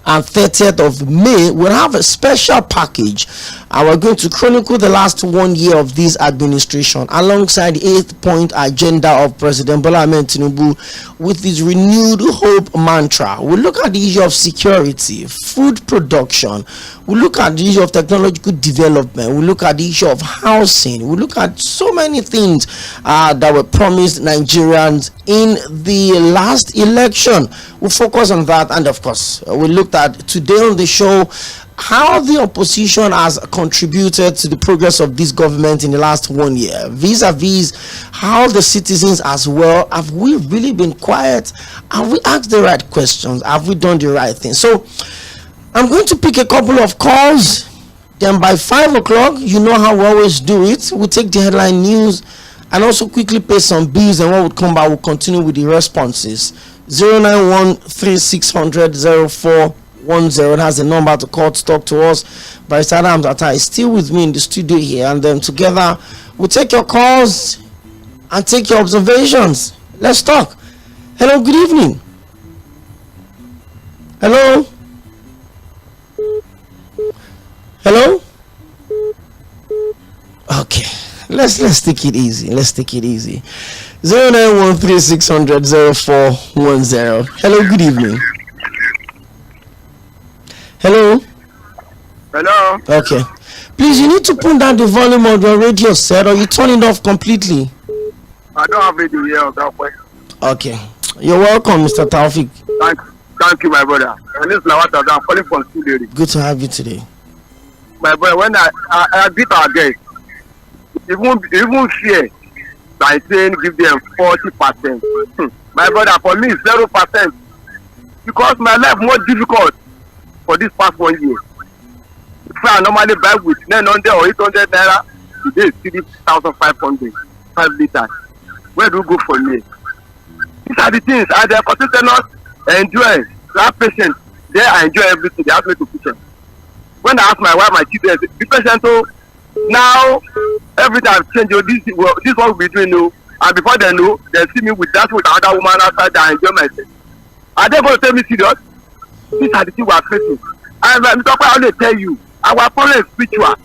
and 30th of May, we'll have a special package, and we're going to chronicle the last 1 year of this administration alongside the 8-point agenda of President Bola Ahmed Tinubu with his renewed hope mantra. We'll look at the issue of security, food production, we'll look at the issue of technological development, we'll look at the issue of housing, we'll look at so many things that were promised Nigerians in the last election. We'll focus on that, and of course we looked at today on the show how the opposition has contributed to the progress of this government in the last 1 year, vis-a-vis how the citizens as well. Have we really been quiet? Have we asked the right questions? Have we done the right thing? So I'm going to pick a couple of calls, then by 5 o'clock, you know how we always do it, we'll take the headline news and also quickly pay some bills, and when we come back, we'll continue with the responses. 091-3600-0410, that's the number to call to talk to us. Barrister Adams Atta is still with me in the studio here, and then together we'll take your calls and take your observations. Let's talk. Hello, good evening. Hello. Hello. Okay, let's take it easy. 091-3600-0410. Hello, good evening. Hello. Okay, please, you need to put down the volume of your radio set, or you turn it off completely. I don't have radio here on that way. Okay, you're welcome, Mr. Taufik. Thank you, my brother. And this is Lawata. I'm calling from studio. Good to have you today. My brother, when I beat our guests, even fear by saying give them 40%. My brother, for me, 0%, because my life more difficult for this past 1 year. If I normally buy with 900 or 800 naira, today is 3,500, 5 liters. Where do we go for me? These are the things, and they are consistent us enjoy. That patient, there I enjoy everything. They ask me to patient. When I ask my wife, my children, be patient. So now everything I've changed. This what we doing now. And before they know, they see me with another woman outside. I enjoy myself. Are they going to take me serious? These are the things we are facing. And I'm talking. I only tell you, our problem is spiritual.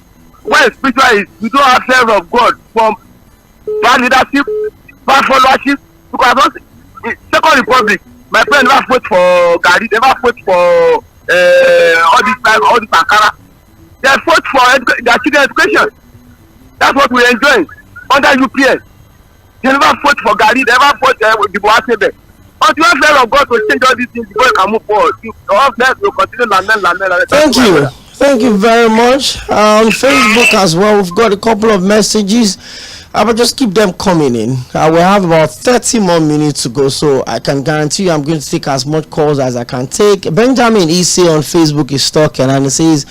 What is spiritual is we don't have fear of God from bad leadership, bad followership. Because Second Republic, my friend never fought for Gari, never fought for all this Ankara. They fought for their children's education. That's what we enjoy under UPS. They never fought for Gari, they never fought with the Boasebe. But you have fear of God to change all these things before you can move forward. All that will continue. Thank you. Thank you very much. On Facebook as well, we've got a couple of messages. I will just keep them coming in. I will have about 30 more minutes to go, so I can guarantee you I'm going to take as much calls as I can take. Benjamin Ise on Facebook is talking, and he says,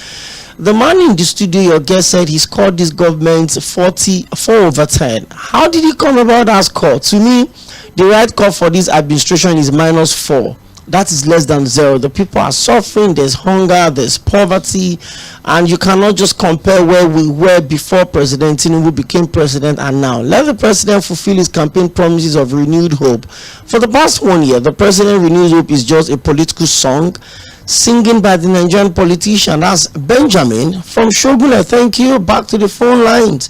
the man in the studio, your guest said he scored this government 44/10. How did he come about that score? To me, the right call for this administration is -4. That is less than 0. The people are suffering. There's hunger, there's poverty, and you cannot just compare where we were before President Tinubu became president and now. Let the president fulfill his campaign promises of renewed hope. For the past 1 year, the president renewed hope is just a political song singing by the Nigerian politician. That's Benjamin from Shogule. Thank you. Back to the phone lines.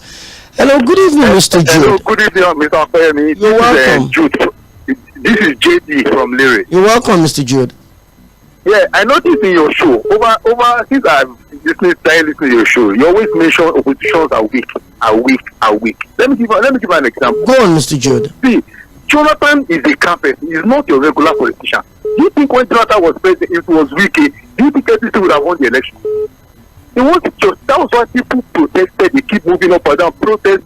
Hello, good evening, Mr. Jude. Hello, good evening, Mr. Opeyemi. You're welcome. This is JD from Liri. You're welcome, Mr. Jude. Yeah, I noticed in your show, over since I've started listening to your show, you always mention oppositions are weak. Let me give you an example. Go on, Mr. Jude. See, Jonathan is a campus. He's not your regular politician. Do you think when Jonathan was president, it was weak? Do you think everything would have won the election? They want to just, that was why people protested. They keep moving up and down. Protest.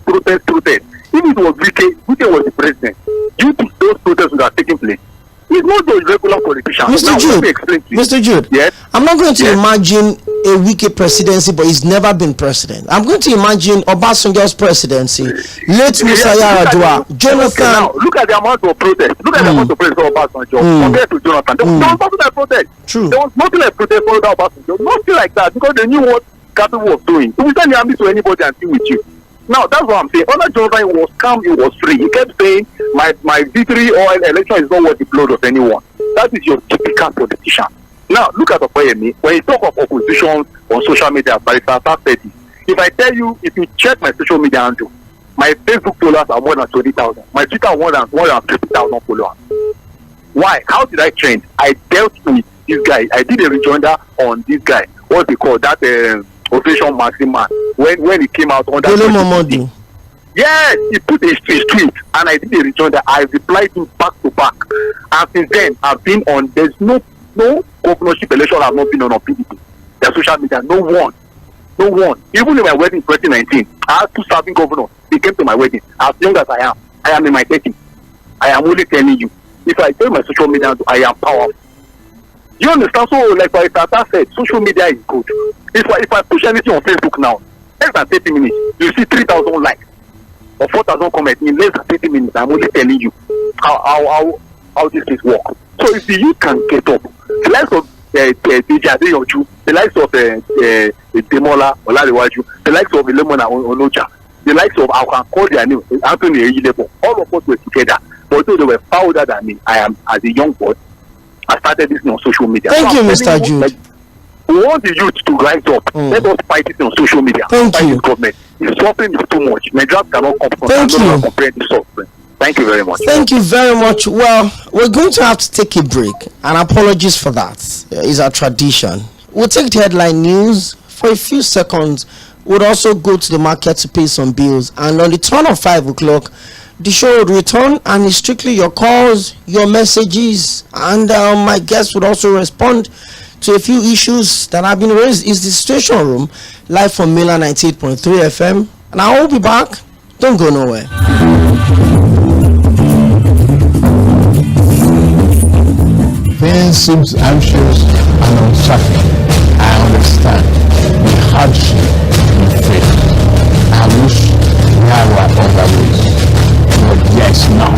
If it was Wike was the president, do you think those protests would have taken place? He's not the regular politician. Mr. Jude, yes? I'm not going to imagine a Wike presidency, but he's never been president. I'm going to imagine Obasanjo's presidency, late Musa Yar'Adua, Jonathan. Okay, now, look at the amount of protest. Look at the amount of protest for Obasanjo compared to Jonathan. There was nothing like protest. True. There was nothing like protest for Obasanjo. Nothing like that, because they knew what Capital was doing. So we send the army to anybody and deal with you. Now that's what I'm saying. Under Jonathan, was calm, he was free. He kept saying, my victory or election is not worth the blood of anyone. That is your typical politician. Now look at Opeyemi. When you talk of opposition on social media, if I tell you, if you check my social media handle, my Facebook followers are more than 20,000. My Twitter are more than 50,000 followers. Why? How did I change? I dealt with this guy. I did a rejoinder on this guy. What's it called? That Operation Maxima. When he came out on that. Yes, he put his tweet, and I did a rejoinder. I replied him back to back, and since then I've been on. There's no governorship election I've not been on PDP. The social media, no one. Even in my wedding in 2019, I had 2 serving governors. They came to my wedding. As young as I am in my 30s. I am only telling you, if I tell my social media, I am powerful. You understand? So, like what Tata said, social media is good. If I push anything on Facebook now, less than 30 minutes, you see 3,000 likes or 4,000 comments in less than 30 minutes. I'm only telling you how this is work. So if you can get up, the likes of Yᴏᴜᴜ, the likes of Demola Olarewaju, the likes of Lemona Onoja, the likes of, I can call their name, Anthony Eyilepo, all of us were together. But though they were far older than me, I am, as a young boy, I started this on social media. Thank you, Mr. Jude. Like, we want the youth to rise up. Let us fight it on social media. Thank you. This government. The suffering is too much. Nigerians cannot comprehend the suffering. Thank you very much. Thank you very much. Well, we're going to have to take a break, and apologies for that. It's our tradition. We'll take the headline news for a few seconds. We'll also go to the market to pay some bills, and on the turn of 5 o'clock, the show would return, and it's strictly your calls, your messages, and my guests would also respond to a few issues that have been raised. Is the Situation Room live from Mainland 98.3 FM, and I will be back. Don't go nowhere. Things seems anxious and uncertain. I understand the hardship you face. I wish there were other ways, but yes, not.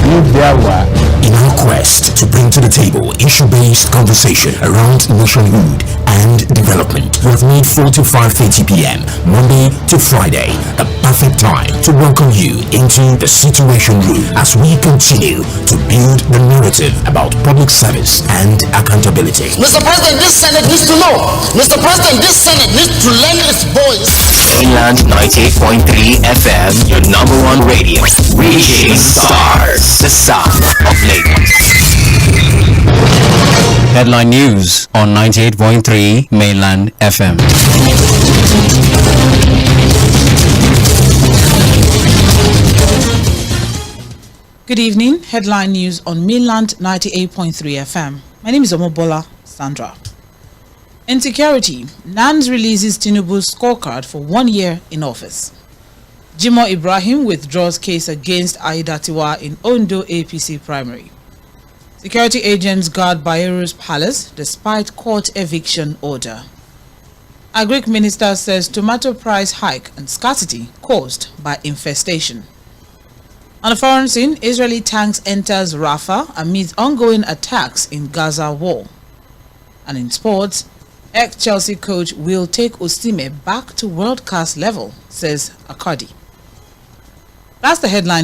If there were. In our quest to bring to the table issue-based conversation around nationhood and development, we have made 4 to 5:30 p.m. Monday to Friday the perfect time to welcome you into the Situation Room as we continue to build the narrative about public service and accountability. Mr. President, this Senate needs to know. Mr. President, this Senate needs to lend its voice. Mainland 98.3 FM, your #1 radio. Reaching stars, the sound of Lagos. Headline news on 98.3 Mainland FM. Good evening. Headline news on Mainland 98.3 FM. My name is Omobola Sandra. Insecurity. NANS releases Tinubu's scorecard for 1 year in office. Jimoh Ibrahim withdraws case against Aidatiwa in Ondo APC primary. Security agents guard Bayero's palace despite court eviction order. Agric minister says tomato price hike and scarcity caused by infestation. On the foreign scene, Israeli tanks enters Rafah amid ongoing attacks in Gaza war. And in sports, ex-Chelsea coach will take Osimhen back to world-class level, says Akadi. That's the headline.